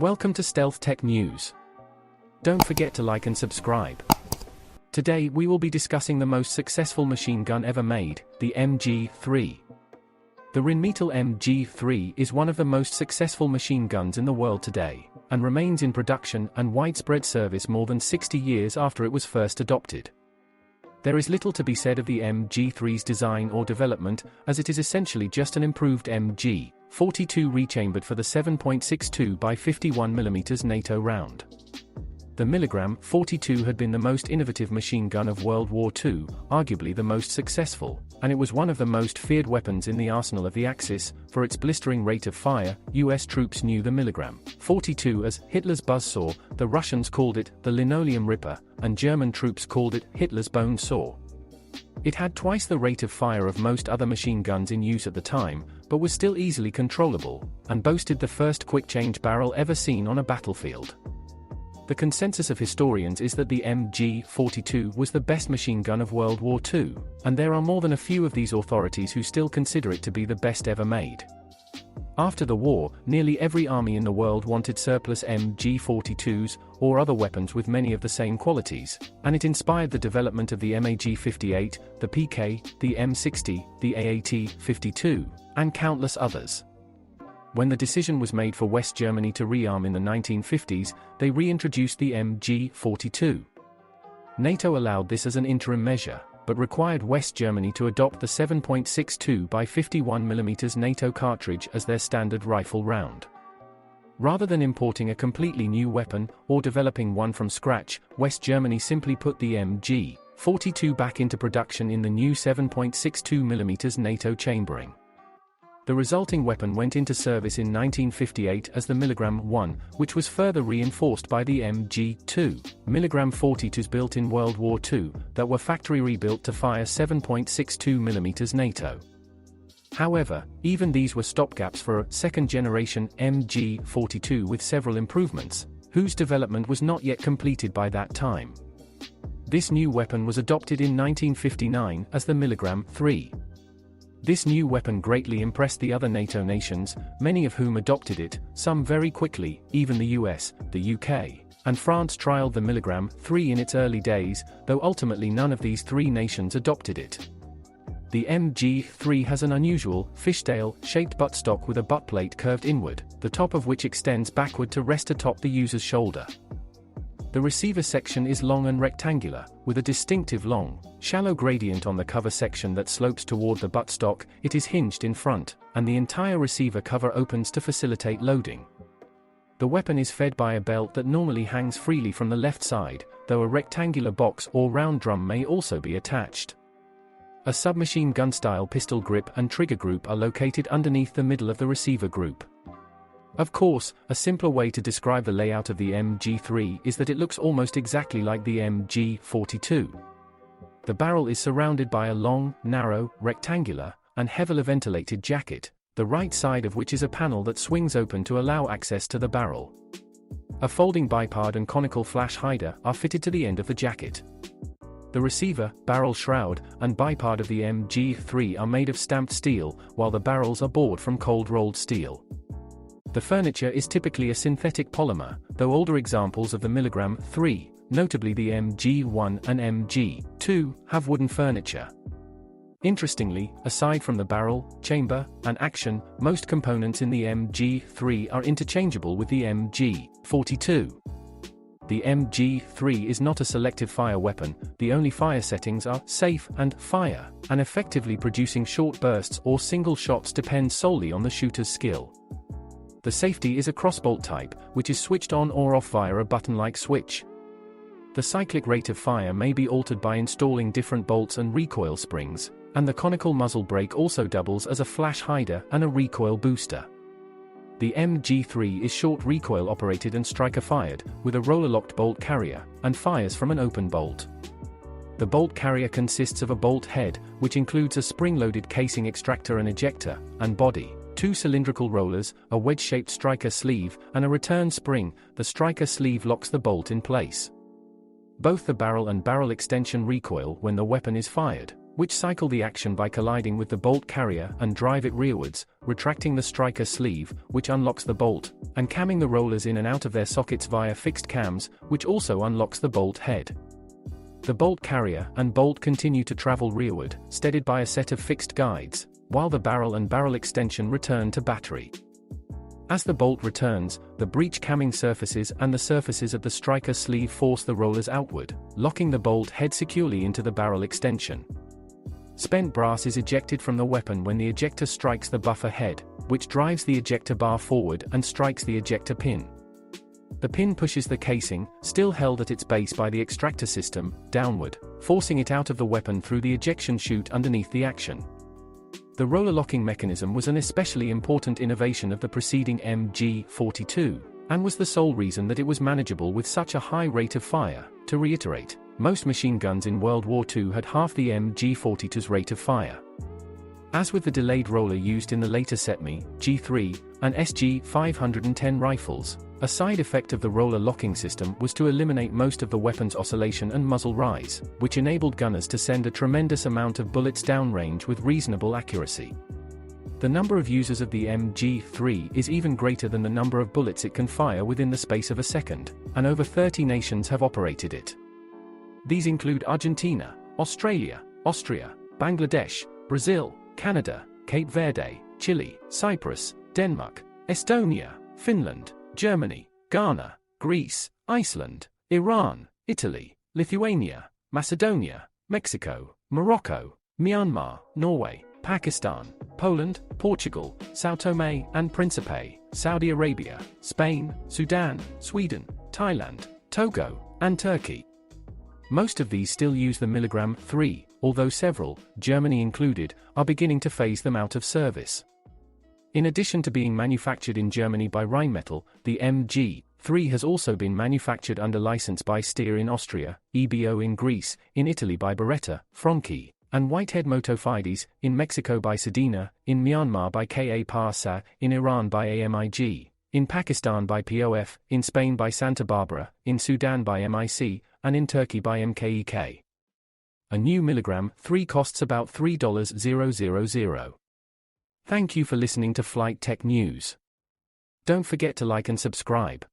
Welcome to Stealth Tech News. Don't forget to like and subscribe. Today we will be discussing the most successful machine gun ever made, the MG-3. The Rheinmetall MG-3 is one of the most successful machine guns in the world today, and remains in production and widespread service more than 60 years after it was first adopted. There is little to be said of the MG-3's design or development, as it is essentially just an improved MG-42 rechambered for the 7.62 by 51mm NATO round. The Milligram 42 had been the most innovative machine gun of World War II, arguably the most successful, and it was one of the most feared weapons in the arsenal of the Axis. For its blistering rate of fire, US troops knew the Milligram 42 as Hitler's buzzsaw, the Russians called it the linoleum ripper, and German troops called it Hitler's bone saw. It had twice the rate of fire of most other machine guns in use at the time, but was still easily controllable, and boasted the first quick-change barrel ever seen on a battlefield. The consensus of historians is that the MG-42 was the best machine gun of World War II, and there are more than a few of these authorities who still consider it to be the best ever made. After the war, nearly every army in the world wanted surplus MG-42s, or other weapons with many of the same qualities, and it inspired the development of the MAG-58, the PK, the M60, the AAT-52, and countless others. When the decision was made for West Germany to rearm in the 1950s, they reintroduced the MG-42. NATO allowed this as an interim measure, but required West Germany to adopt the 7.62 by 51mm NATO cartridge as their standard rifle round. Rather than importing a completely new weapon, or developing one from scratch, West Germany simply put the MG-42 back into production in the new 7.62mm NATO chambering. The resulting weapon went into service in 1958 as the Milligram 1, which was further reinforced by the MG-2 Milligram 42s built in World War II, that were factory rebuilt to fire 7.62mm NATO. However, even these were stopgaps for a second-generation MG-42 with several improvements, whose development was not yet completed by that time. This new weapon was adopted in 1959 as the Milligram 3. This new weapon greatly impressed the other NATO nations, many of whom adopted it, some very quickly. Even the US, the UK, and France trialed the Milligram 3 in its early days, though ultimately none of these three nations adopted it. The MG-3 has an unusual, fishtail-shaped buttstock with a buttplate curved inward, the top of which extends backward to rest atop the user's shoulder. The receiver section is long and rectangular, with a distinctive long, shallow gradient on the cover section that slopes toward the buttstock. It is hinged in front, and the entire receiver cover opens to facilitate loading. The weapon is fed by a belt that normally hangs freely from the left side, though a rectangular box or round drum may also be attached. A submachine gun-style pistol grip and trigger group are located underneath the middle of the receiver group. Of course, a simpler way to describe the layout of the MG-3 is that it looks almost exactly like the MG-42. The barrel is surrounded by a long, narrow, rectangular, and heavily ventilated jacket, the right side of which is a panel that swings open to allow access to the barrel. A folding bipod and conical flash hider are fitted to the end of the jacket. The receiver, barrel shroud, and bipod of the MG-3 are made of stamped steel, while the barrels are bored from cold-rolled steel. The furniture is typically a synthetic polymer, though older examples of the Milligram 3, notably the MG-1 and MG-2, have wooden furniture. Interestingly, aside from the barrel, chamber, and action, most components in the MG-3 are interchangeable with the MG-42. The MG-3 is not a selective fire weapon. The only fire settings are safe and fire, and effectively producing short bursts or single shots depends solely on the shooter's skill. The safety is a crossbolt type, which is switched on or off via a button-like switch. The cyclic rate of fire may be altered by installing different bolts and recoil springs, and the conical muzzle brake also doubles as a flash hider and a recoil booster. The MG-3 is short recoil operated and striker fired, with a roller-locked bolt carrier, and fires from an open bolt. The bolt carrier consists of a bolt head, which includes a spring-loaded casing extractor and ejector, and body, two cylindrical rollers, a wedge-shaped striker sleeve, and a return spring. The striker sleeve locks the bolt in place. Both the barrel and barrel extension recoil when the weapon is fired, which cycle the action by colliding with the bolt carrier and drive it rearwards, retracting the striker sleeve, which unlocks the bolt, and camming the rollers in and out of their sockets via fixed cams, which also unlocks the bolt head. The bolt carrier and bolt continue to travel rearward, steadied by a set of fixed guides, while the barrel and barrel extension return to battery. As the bolt returns, the breech camming surfaces and the surfaces of the striker sleeve force the rollers outward, locking the bolt head securely into the barrel extension. Spent brass is ejected from the weapon when the ejector strikes the buffer head, which drives the ejector bar forward and strikes the ejector pin. The pin pushes the casing, still held at its base by the extractor system, downward, forcing it out of the weapon through the ejection chute underneath the action. The roller locking mechanism was an especially important innovation of the preceding MG-42, and was the sole reason that it was manageable with such a high rate of fire. To reiterate, most machine guns in World War II had half the MG-42's rate of fire. As with the delayed roller used in the later MG-3 and SG-510 rifles, a side effect of the roller locking system was to eliminate most of the weapon's oscillation and muzzle rise, which enabled gunners to send a tremendous amount of bullets downrange with reasonable accuracy. The number of users of the MG-3 is even greater than the number of bullets it can fire within the space of a second, and over 30 nations have operated it. These include Argentina, Australia, Austria, Bangladesh, Brazil, Canada, Cape Verde, Chile, Cyprus, Denmark, Estonia, Finland, Germany, Ghana, Greece, Iceland, Iran, Italy, Lithuania, Macedonia, Mexico, Morocco, Myanmar, Norway, Pakistan, Poland, Portugal, São Tomé and Príncipe, Saudi Arabia, Spain, Sudan, Sweden, Thailand, Togo, and Turkey. Most of these still use the mg-3, although several, Germany included, are beginning to phase them out of service. In addition to being manufactured in Germany by Rheinmetall, the MG-3 has also been manufactured under license by Steyr in Austria, EBO in Greece, in Italy by Beretta, Franchi, and Whitehead Motofides, in Mexico by Sedena, in Myanmar by Ka Parsa, in Iran by AMIG, in Pakistan by POF, in Spain by Santa Barbara, in Sudan by MIC, and in Turkey by MKEK. A new mg-3 costs about $3,000. Thank you for listening to Flight Tech News. Don't forget to like and subscribe.